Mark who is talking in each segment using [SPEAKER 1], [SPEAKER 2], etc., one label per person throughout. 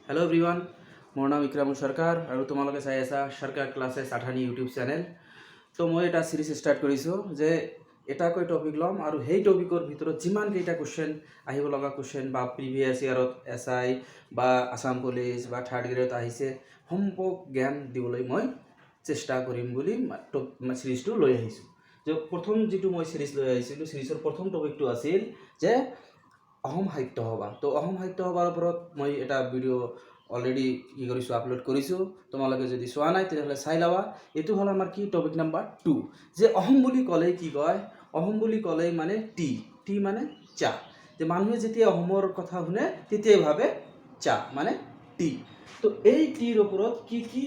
[SPEAKER 1] Hello everyone, मोर नाम इक्रामुल सरकार और तुम्हारे चाई आसा सरकार क्लासेस 8 यूट्यूब चैनल। तो मैं এটা সিরিজ স্টাर्ट কৰিছো যে এটাকৈ টপিক লম আৰু সেই টপিকৰ ভিতৰত যিমান কেইটা কোশ্চেন আহিব লগা কোশ্চেন বা প্ৰিভিয়াস ইয়াৰত এসআই বা আসাম পুলিচ বা থাৰ্ড গ্ৰেডত আহিছে সম্পূৰ্ণ জ্ঞান দিবলৈ মই চেষ্টা কৰিম বুলি সিৰিজটো লৈ আহিছো। যে প্ৰথম যেটো মই সিৰিজ লৈ আহিছিলো সিৰিজৰ প্ৰথম টপিকটো আছিল যে অহম সাহিত্য সভা। তো অহম সাহিত্য সভাৰ ওপৰত মই এটা ভিডিঅ' অলৰেডি কি কৰিছোঁ আপলোড কৰিছোঁ। তোমালোকে যদি চোৱা নাই তেতিয়াহ'লে চাই ল'বা। এইটো হ'ল আমাৰ কি টপিক নাম্বাৰ 2 যে অহম বুলি ক'লে কি কয়, অহম বুলি ক'লে মানে টি মানে চাহ। যে মানুহে যেতিয়া অহমৰ কথা শুনে তেতিয়াই ভাবে চাহ মানে টি। তো এই টিৰ ওপৰত কি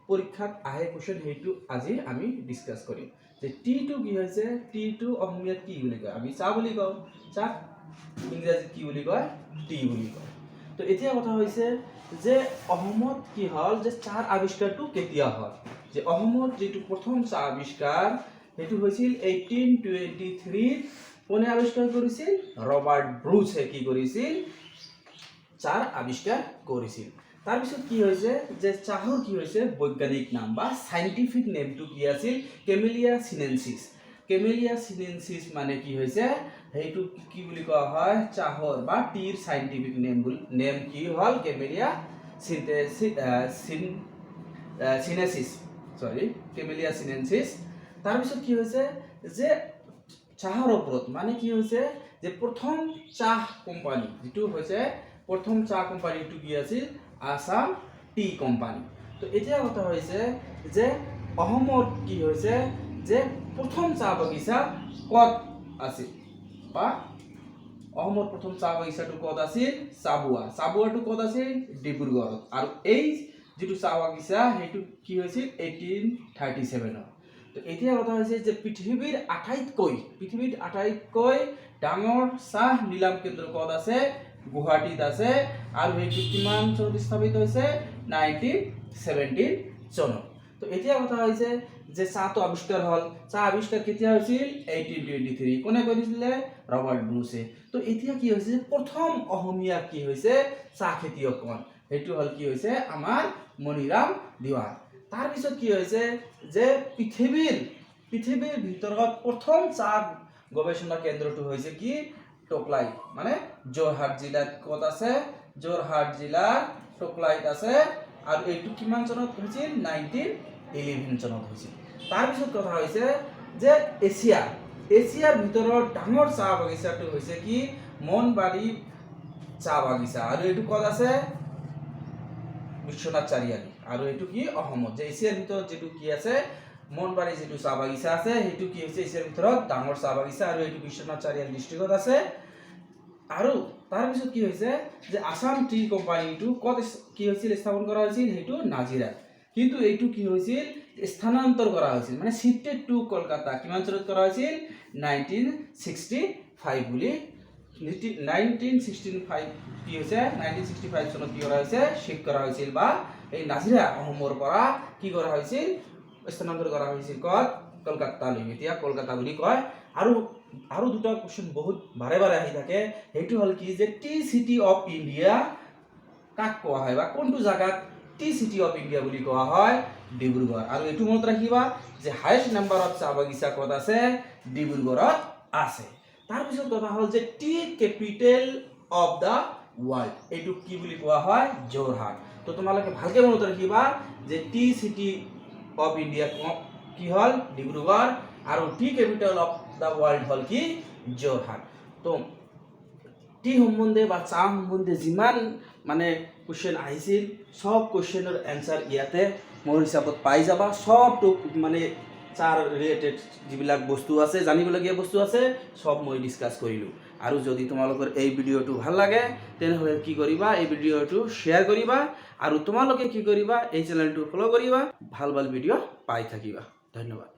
[SPEAKER 1] পৰীক্ষাত আহে কোশ্চেন সেইটো আজি আমি ডিছকাছ কৰিম। যে টিটো কি হৈছে, টিটো অসমীয়াত কি বুলি কয়, আমি চাহ বুলি কওঁ, চাহ ইংৰাজীত কি বুলি কয়, টি বুলি কয়। তো এতিয়া কথা হৈছে যে অসমত কি হ'ল যে চাহৰ আৱিষ্কাৰটো কেতিয়া হ'ল। যে অসমত যেটো প্ৰথম চাহ আৱিষ্কাৰ সেইটো হৈছিল 1823 কোনে আৱিষ্কাৰ কৰিছিল, ৰবাৰ্ট ব্ৰুছে কি কৰিছিল চাহ আৱিষ্কাৰ কৰিছিল। তাৰপিছত কি হৈছে যে চাহৰ কি হৈছে বৈজ্ঞানিক নাম বা সাইন্টিফিক নেমটো কি আছিল, কেমেলিয়া সিনেনসিস। কেমেলিয়া সিনেনসিস মানে কি হৈছে সেইটো কি বুলি কোৱা হয়, চাহৰ বা টিৰ সাইন্টিফিক নেম কি হ'ল কেমেলিয়া সিনেনসিস, কেমেলিয়া সিনেনসিস। তাৰপিছত কি হৈছে যে চাহৰ ওপৰত মানে কি হৈছে যে প্ৰথম চাহ কোম্পানী যেটো হৈছে প্ৰথম চাহ কোম্পানীটো কি আছিল, আসাম টি কোম্পানী। তো এতিয়া কথা হৈছে যে অসমৰ কি হৈছে যে প্ৰথম চাহ বাগিচা ক'ত আছিল বা অসমৰ প্ৰথম চাহ বাগিচাটো ক'ত আছিল, চাবুৱাটো ক'ত আছিল, ডিব্ৰুগড়ত। আৰু এই যেটো চাহ বাগিচা সেইটো কি হৈছিল 1837। তো এতিয়া কথা হৈছে যে পৃথিৱীৰ আটাইতকৈ ডাঙৰ চাহ নিলাম কেন্দ্ৰ ক'ত আছে, গুৱাহাটীত আছে। আৰু সেইটো কিমান চনত স্থাপিত হৈছে, 1917 চনত। তো এতিয়া কথা হৈছে যে চাহটো আৱিষ্কাৰ হ'ল, চাহ আৱিষ্কাৰ কেতিয়া হৈছিল 1823 কোনে কৰিছিলে, ৰবাৰ্ট ব্ৰুছে। তো এতিয়া কি হৈছে প্ৰথম অসমীয়া কি হৈছে চাহ খেতিয়কখন সেইটো হ'ল কি হৈছে আমাৰ মণিৰাম দেৱান। তাৰপিছত কি হৈছে যে পৃথিৱীৰ ভিতৰত প্ৰথম চাহ গৱেষণা কেন্দ্ৰটো হৈছে কি টকলাই, মানে যোৰহাট জিলাত ক'ত আছে, যোৰহাট জিলাৰ টকলাইত আছে। আৰু এইটো কিমান চনত হৈছিল 1911 চনত হৈছিল। তাৰপিছত কথা হৈছে যে এছিয়াৰ ভিতৰত ডাঙৰ চাহ বাগিচাটো হৈছে কি মনবাৰী চাহ বাগিচা। আৰু এইটো ক'ত আছে, বিশ্বনাথ চাৰিআলি। আৰু এইটো কি অসমত। যে এছিয়াৰ ভিতৰত যেটো কি আছে মনবাৰী যেটো চাহ বাগিচা আছে সেইটো কি হৈছে এছিয়াৰ ভিতৰত ডাঙৰ চাহ বাগিচা। আৰু এইটো বিশ্বনাথ চাৰিআলি ডিষ্ট্ৰিক্টত আছে। আৰু তাৰপিছত কি হৈছে যে আসাম টি কোম্পানীটো ক'ত কি হৈছিল স্থাপন কৰা হৈছিল, সেইটো নাজিৰাত। কিন্তু এইটো কি হৈছিল স্থানান্তৰ কৰা হৈছিল, মানে শিফটেড টু কলকাতা। কিমান চনত কৰা হৈছিল 1965 বুলি 1965 কি হৈছে 1965 চনত কি কৰা হৈছে শিফট কৰা হৈছিল বা এই নাজিৰা অসমৰ পৰা কি কৰা হৈছিল স্থানান্তৰ কৰা হৈছিল ক'ত, কলকাতালৈ। এতিয়া কলকাতা বুলি কয়। আৰু দুটা কোশ্চেন বহুত বাৰে আহি থাকে, সেইটো হ'ল কি যে টি সিটি অফ ইণ্ডিয়া কাক কোৱা হয় বা কোনটো জাগাত টি সিটি অফ ইণ্ডিয়া বুলি কোৱা হয়, ডিব্ৰুগড়। আৰু এইটো মনত ৰাখিবা যে হাইয়েষ্ট নাম্বাৰত চাহ বাগিচা ক'ত আছে, ডিব্ৰুগড়ত আছে। তাৰপিছত কথা হ'ল যে T capital of the world এইটো কি বুলি কোৱা হয়, যোৰহাট। তো তোমালোকে ভালকে মনত ৰাখিবা যে টি সিটি অফ ইণ্ডিয়া কি হ'ল ডিব্ৰুগড় আৰু T capital of the world হ'ল কি যোৰহাট। তো টি সম্বন্ধে বা চাহ সম্বন্ধে যিমান মানে কোশ্চেন আহিছিল সব কোশ্চেনৰ এনসাৰ ইয়াতে মোৰ হিচাপত পাই যাবা। সবটো মানে চাহ ৰিলেটেড যিবিলাক বস্তু আছে জানিবলগীয়া বস্তু আছে সব মই ডিছকাছ কৰিলোঁ। আৰু যদি তোমালোকৰ এই ভিডিঅ'টো ভাল লাগে তেনেহ'লে কি কৰিবা, এই ভিডিঅ'টো শ্বেয়াৰ কৰিবা। আৰু তোমালোকে কি কৰিবা, এই চেনেলটো ফ'ল' কৰিবা, ভাল ভিডিঅ' পাই থাকিবা। ধন্যবাদ।